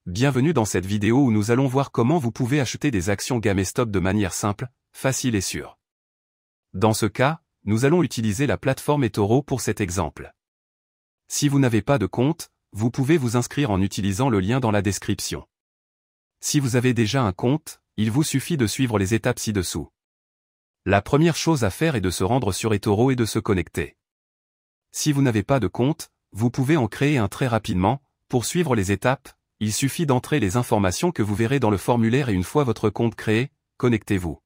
Bienvenue dans cette vidéo où nous allons voir comment vous pouvez acheter des actions GameStop de manière simple, facile et sûre. Dans ce cas, nous allons utiliser la plateforme eToro pour cet exemple. Si vous n'avez pas de compte, vous pouvez vous inscrire en utilisant le lien dans la description. Si vous avez déjà un compte, il vous suffit de suivre les étapes ci-dessous. La première chose à faire est de se rendre sur eToro et de se connecter. Si vous n'avez pas de compte, vous pouvez en créer un très rapidement. Pour suivre les étapes, il suffit d'entrer les informations que vous verrez dans le formulaire et une fois votre compte créé, connectez-vous.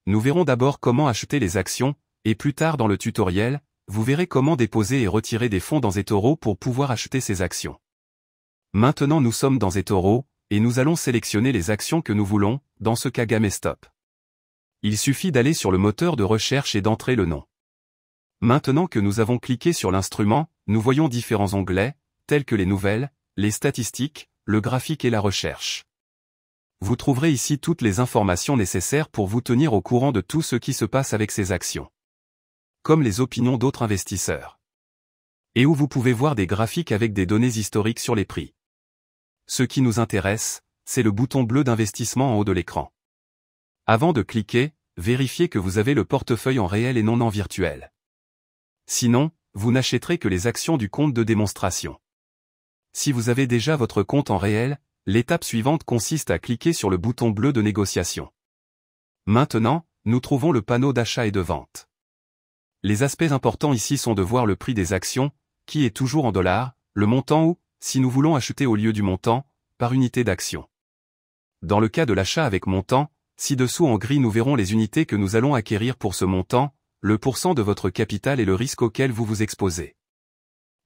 Nous verrons d'abord comment acheter les actions, et plus tard dans le tutoriel, vous verrez comment déposer et retirer des fonds dans eToro pour pouvoir acheter ces actions. Maintenant nous sommes dans eToro, et nous allons sélectionner les actions que nous voulons, dans ce cas GameStop. Il suffit d'aller sur le moteur de recherche et d'entrer le nom. Maintenant que nous avons cliqué sur l'instrument, nous voyons différents onglets, tels que les nouvelles, les statistiques, le graphique et la recherche. Vous trouverez ici toutes les informations nécessaires pour vous tenir au courant de tout ce qui se passe avec ces actions. Comme les opinions d'autres investisseurs. Et où vous pouvez voir des graphiques avec des données historiques sur les prix. Ce qui nous intéresse, c'est le bouton bleu d'investissement en haut de l'écran. Avant de cliquer, vérifiez que vous avez le portefeuille en réel et non en virtuel. Sinon, vous n'achèterez que les actions du compte de démonstration. Si vous avez déjà votre compte en réel, l'étape suivante consiste à cliquer sur le bouton bleu de négociation. Maintenant, nous trouvons le panneau d'achat et de vente. Les aspects importants ici sont de voir le prix des actions, qui est toujours en dollars, le montant ou, si nous voulons acheter au lieu du montant, par unité d'action. Dans le cas de l'achat avec montant, ci-dessous en gris nous verrons les unités que nous allons acquérir pour ce montant, le pourcent de votre capital et le risque auquel vous vous exposez.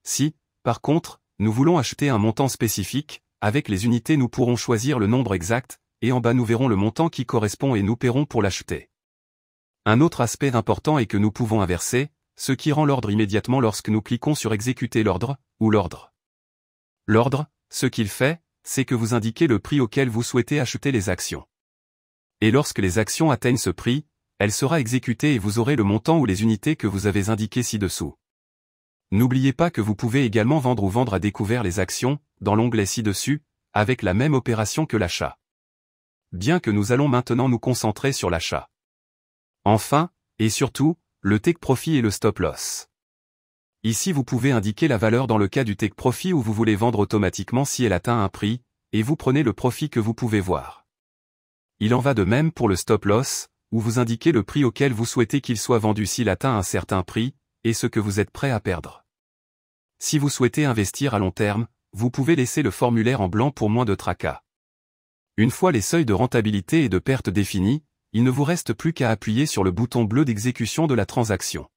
Si, par contre, nous voulons acheter un montant spécifique, avec les unités nous pourrons choisir le nombre exact, et en bas nous verrons le montant qui correspond et nous paierons pour l'acheter. Un autre aspect important est que nous pouvons inverser, ce qui rend l'ordre immédiatement lorsque nous cliquons sur exécuter l'ordre, ou l'ordre. L'ordre, ce qu'il fait, c'est que vous indiquez le prix auquel vous souhaitez acheter les actions. Et lorsque les actions atteignent ce prix, elle sera exécutée et vous aurez le montant ou les unités que vous avez indiquées ci-dessous. N'oubliez pas que vous pouvez également vendre ou vendre à découvert les actions, dans l'onglet ci-dessus, avec la même opération que l'achat. Bien que nous allons maintenant nous concentrer sur l'achat. Enfin, et surtout, le take profit et le stop loss. Ici vous pouvez indiquer la valeur dans le cas du take profit où vous voulez vendre automatiquement si elle atteint un prix, et vous prenez le profit que vous pouvez voir. Il en va de même pour le stop loss, où vous indiquez le prix auquel vous souhaitez qu'il soit vendu s'il atteint un certain prix, et ce que vous êtes prêt à perdre. Si vous souhaitez investir à long terme, vous pouvez laisser le formulaire en blanc pour moins de tracas. Une fois les seuils de rentabilité et de perte définis, il ne vous reste plus qu'à appuyer sur le bouton bleu d'exécution de la transaction.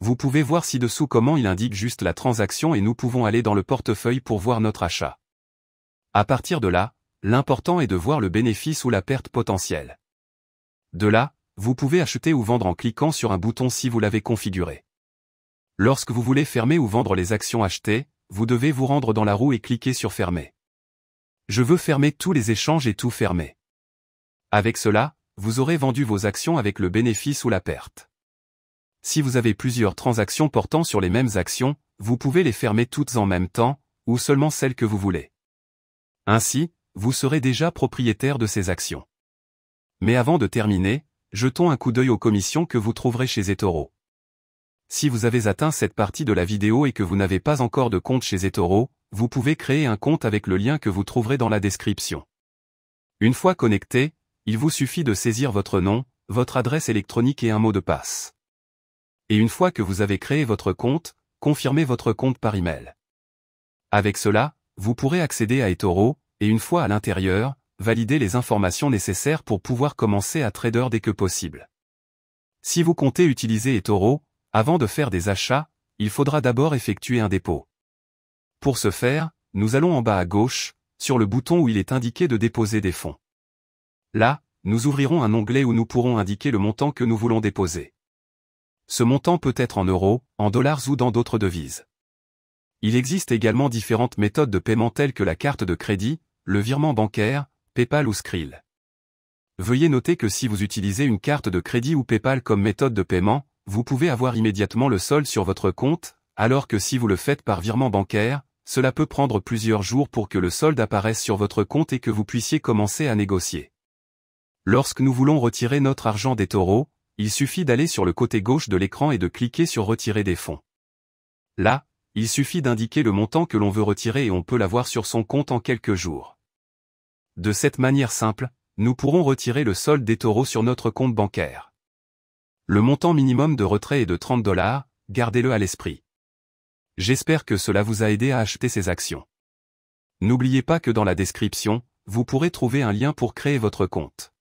Vous pouvez voir ci-dessous comment il indique juste la transaction et nous pouvons aller dans le portefeuille pour voir notre achat. À partir de là, l'important est de voir le bénéfice ou la perte potentielle. De là, vous pouvez acheter ou vendre en cliquant sur un bouton si vous l'avez configuré. Lorsque vous voulez fermer ou vendre les actions achetées, vous devez vous rendre dans la roue et cliquer sur fermer. Je veux fermer tous les échanges et tout fermer. Avec cela, vous aurez vendu vos actions avec le bénéfice ou la perte. Si vous avez plusieurs transactions portant sur les mêmes actions, vous pouvez les fermer toutes en même temps, ou seulement celles que vous voulez. Ainsi, vous serez déjà propriétaire de ces actions. Mais avant de terminer, jetons un coup d'œil aux commissions que vous trouverez chez eToro. Si vous avez atteint cette partie de la vidéo et que vous n'avez pas encore de compte chez eToro, vous pouvez créer un compte avec le lien que vous trouverez dans la description. Une fois connecté, il vous suffit de saisir votre nom, votre adresse électronique et un mot de passe. Et une fois que vous avez créé votre compte, confirmez votre compte par email. Avec cela, vous pourrez accéder à eToro, et une fois à l'intérieur, valider les informations nécessaires pour pouvoir commencer à trader dès que possible. Si vous comptez utiliser eToro, avant de faire des achats, il faudra d'abord effectuer un dépôt. Pour ce faire, nous allons en bas à gauche, sur le bouton où il est indiqué de déposer des fonds. Là, nous ouvrirons un onglet où nous pourrons indiquer le montant que nous voulons déposer. Ce montant peut être en euros, en dollars ou dans d'autres devises. Il existe également différentes méthodes de paiement telles que la carte de crédit, le virement bancaire, PayPal ou Skrill. Veuillez noter que si vous utilisez une carte de crédit ou PayPal comme méthode de paiement, vous pouvez avoir immédiatement le solde sur votre compte, alors que si vous le faites par virement bancaire, cela peut prendre plusieurs jours pour que le solde apparaisse sur votre compte et que vous puissiez commencer à négocier. Lorsque nous voulons retirer notre argent d'eToro, il suffit d'aller sur le côté gauche de l'écran et de cliquer sur Retirer des fonds. Là, il suffit d'indiquer le montant que l'on veut retirer et on peut l'avoir sur son compte en quelques jours. De cette manière simple, nous pourrons retirer le solde d'eToro sur notre compte bancaire. Le montant minimum de retrait est de 30 $, gardez-le à l'esprit. J'espère que cela vous a aidé à acheter ces actions. N'oubliez pas que dans la description, vous pourrez trouver un lien pour créer votre compte.